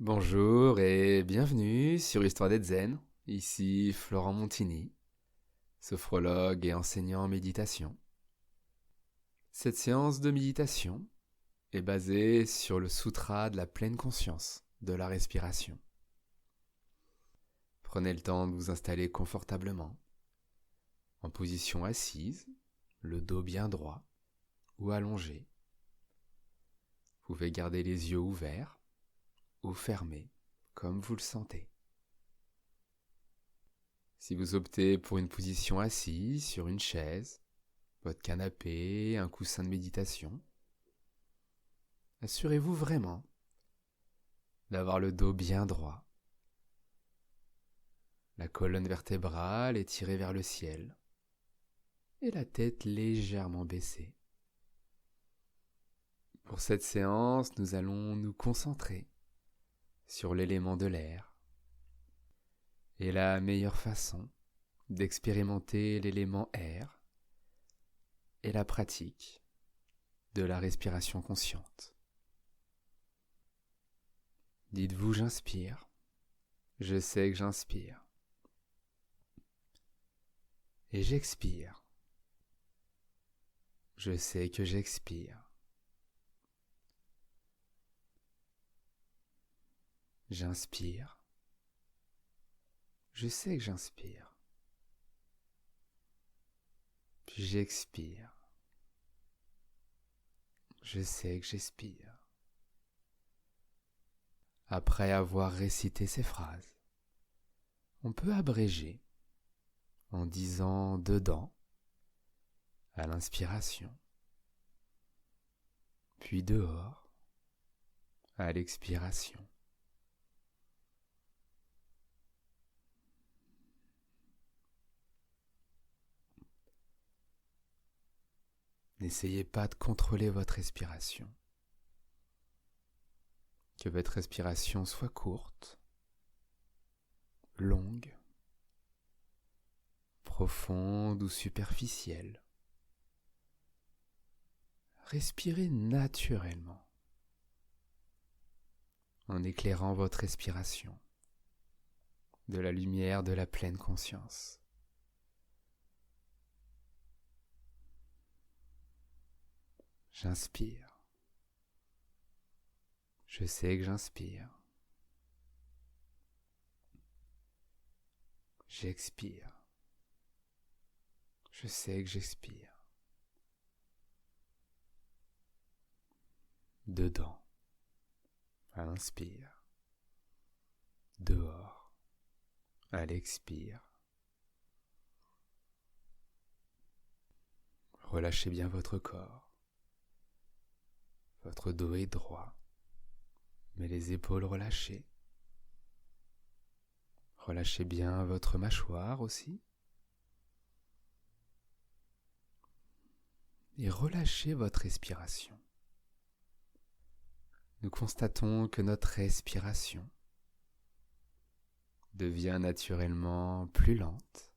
Bonjour et bienvenue sur Histoire d'être zen. Ici Florent Montigny, sophrologue et enseignant en méditation. Cette séance de méditation est basée sur le sutra de la pleine conscience de la respiration. Prenez le temps de vous installer confortablement, en position assise, le dos bien droit ou allongé. Vous pouvez garder les yeux ouverts ou fermés, comme vous le sentez. Si vous optez pour une position assise sur une chaise, votre canapé, un coussin de méditation, assurez-vous vraiment d'avoir le dos bien droit, la colonne vertébrale étirée vers le ciel et la tête légèrement baissée. Pour cette séance, nous allons nous concentrer sur l'élément de l'air et la meilleure façon d'expérimenter l'élément air est la pratique de la respiration consciente. Dites-vous j'inspire, je sais que j'inspire. Et j'expire, je sais que j'expire. J'inspire, je sais que j'inspire. Puis j'expire, je sais que j'expire. Après avoir récité ces phrases, on peut abréger en disant dedans à l'inspiration, puis dehors à l'expiration. N'essayez pas de contrôler votre respiration. Que votre respiration soit courte, longue, profonde ou superficielle. Respirez naturellement en éclairant votre respiration de la lumière de la pleine conscience. J'inspire. Je sais que j'inspire. J'expire. Je sais que j'expire. Dedans, à l'inspire. Dehors, à l'expire. Relâchez bien votre corps. Votre dos est droit, mais les épaules relâchées. Relâchez bien votre mâchoire aussi. Et relâchez votre respiration. Nous constatons que notre respiration devient naturellement plus lente,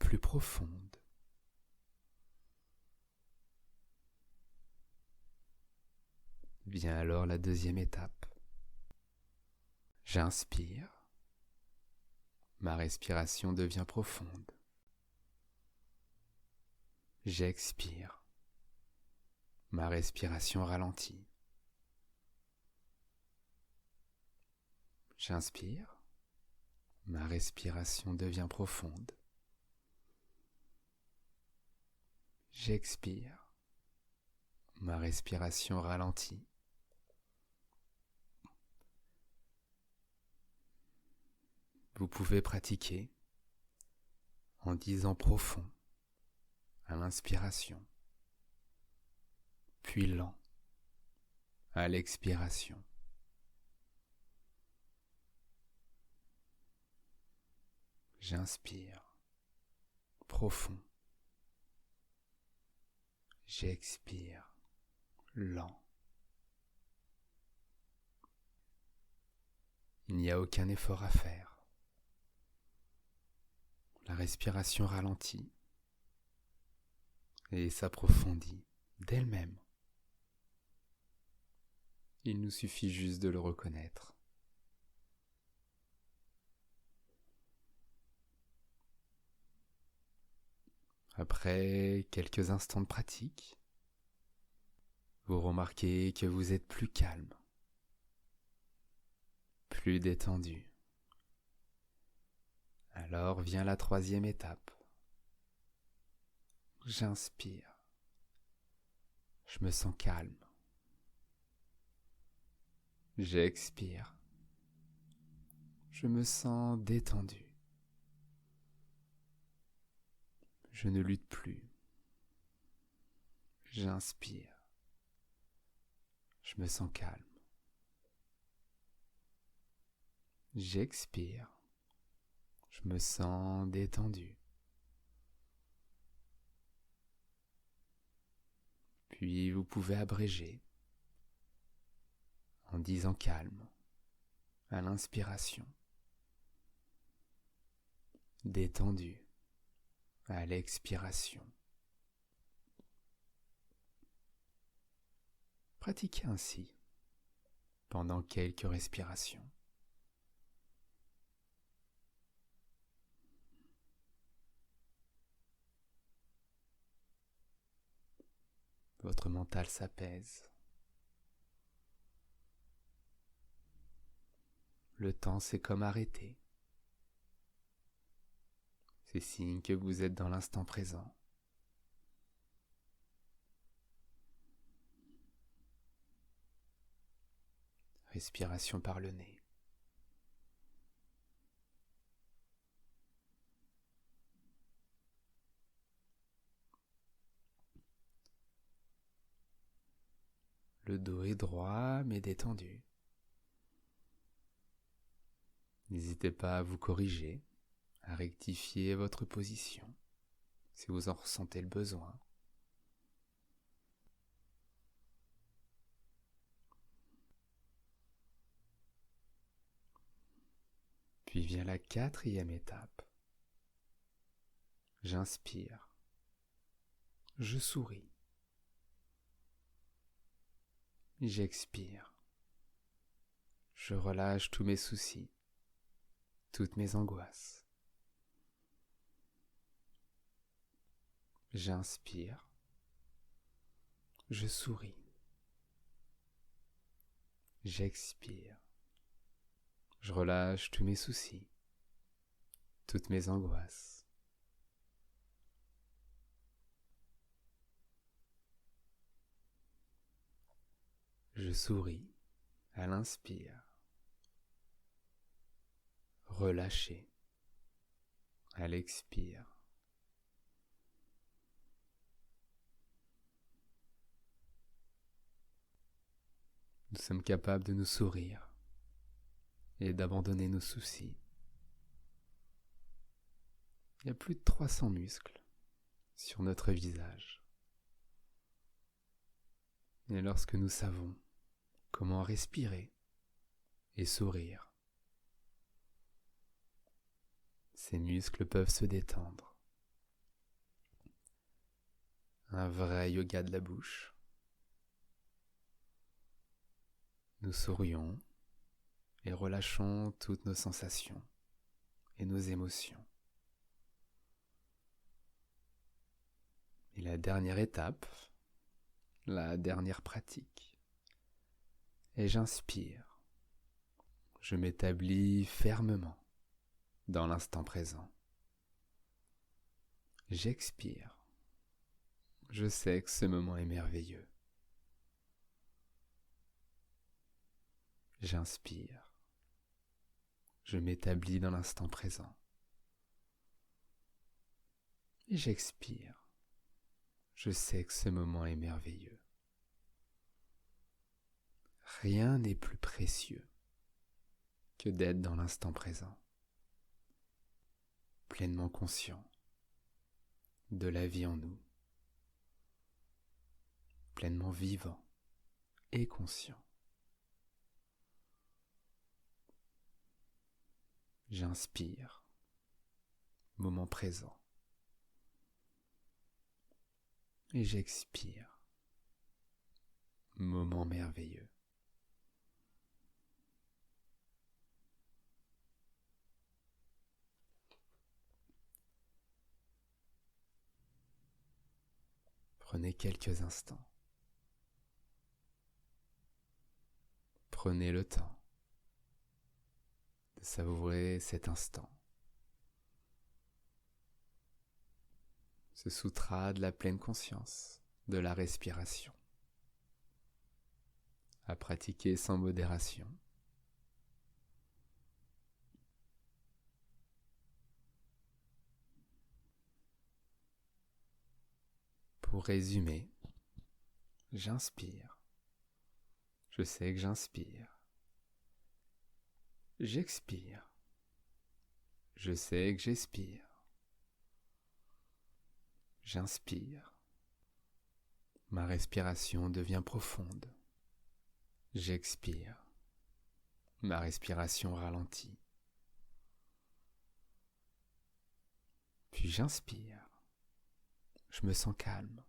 plus profonde. Vient alors la deuxième étape. J'inspire. Ma respiration devient profonde. J'expire. Ma respiration ralentit. J'inspire. Ma respiration devient profonde. J'expire. Ma respiration ralentit. Vous pouvez pratiquer en disant profond à l'inspiration, puis lent à l'expiration. J'inspire, profond. J'expire, lent. Il n'y a aucun effort à faire. La respiration ralentit et s'approfondit d'elle-même. Il nous suffit juste de le reconnaître. Après quelques instants de pratique, vous remarquez que vous êtes plus calme, plus détendu. Alors vient la troisième étape. J'inspire. Je me sens calme. J'expire. Je me sens détendu. Je ne lutte plus. J'inspire. Je me sens calme. J'expire. Je me sens détendu. Puis vous pouvez abréger en disant calme à l'inspiration, détendu à l'expiration. Pratiquez ainsi pendant quelques respirations. Votre mental s'apaise. Le temps s'est comme arrêté. C'est signe que vous êtes dans l'instant présent. Respiration par le nez. Le dos est droit mais détendu. N'hésitez pas à vous corriger, à rectifier votre position si vous en ressentez le besoin. Puis vient la quatrième étape. J'inspire. Je souris. J'expire. Je relâche tous mes soucis, toutes mes angoisses. J'inspire. Je souris. J'expire. Je relâche tous mes soucis, toutes mes angoisses. Je souris à l'inspire. Relâché à l'expire. Nous sommes capables de nous sourire et d'abandonner nos soucis. Il y a plus de 300 muscles sur notre visage. Et lorsque nous savons comment respirer et sourire, ces muscles peuvent se détendre. Un vrai yoga de la bouche. Nous sourions et relâchons toutes nos sensations et nos émotions. Et la dernière étape, la dernière pratique, et j'inspire. Je m'établis fermement dans l'instant présent. J'expire. Je sais que ce moment est merveilleux. J'inspire. Je m'établis dans l'instant présent. Et j'expire. Je sais que ce moment est merveilleux. Rien n'est plus précieux que d'être dans l'instant présent, pleinement conscient de la vie en nous, pleinement vivant et conscient. J'inspire, moment présent, et j'expire, moment merveilleux. Prenez quelques instants. Prenez le temps de savourer cet instant. Ce sutra de la pleine conscience, de la respiration, à pratiquer sans modération. Pour résumer, j'inspire. Je sais que j'inspire. J'expire. Je sais que j'expire. J'inspire. Ma respiration devient profonde. J'expire. Ma respiration ralentit. Puis j'inspire. Je me sens calme.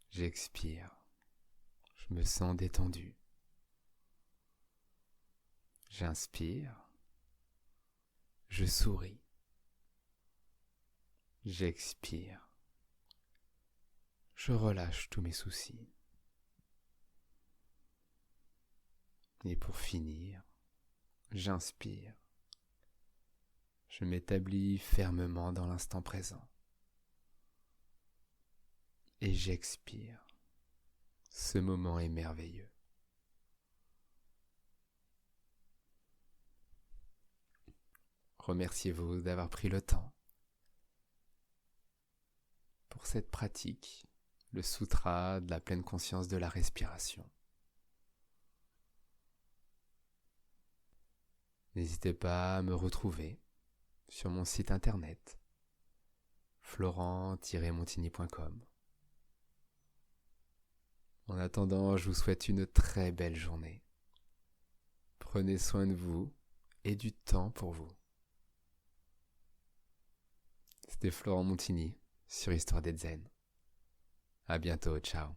J'expire. Je me sens détendu. J'inspire. Je souris. J'expire. Je relâche tous mes soucis. Et pour finir, j'inspire. Je m'établis fermement dans l'instant présent. Et j'expire. Ce moment est merveilleux. Remerciez-vous d'avoir pris le temps pour cette pratique, le sutra de la pleine conscience de la respiration. N'hésitez pas à me retrouver sur mon site internet florent-montigny.com. En attendant, je vous souhaite une très belle journée. Prenez soin de vous et du temps pour vous. C'était Florent Montigny sur Histoire d'être Zen. À bientôt, ciao.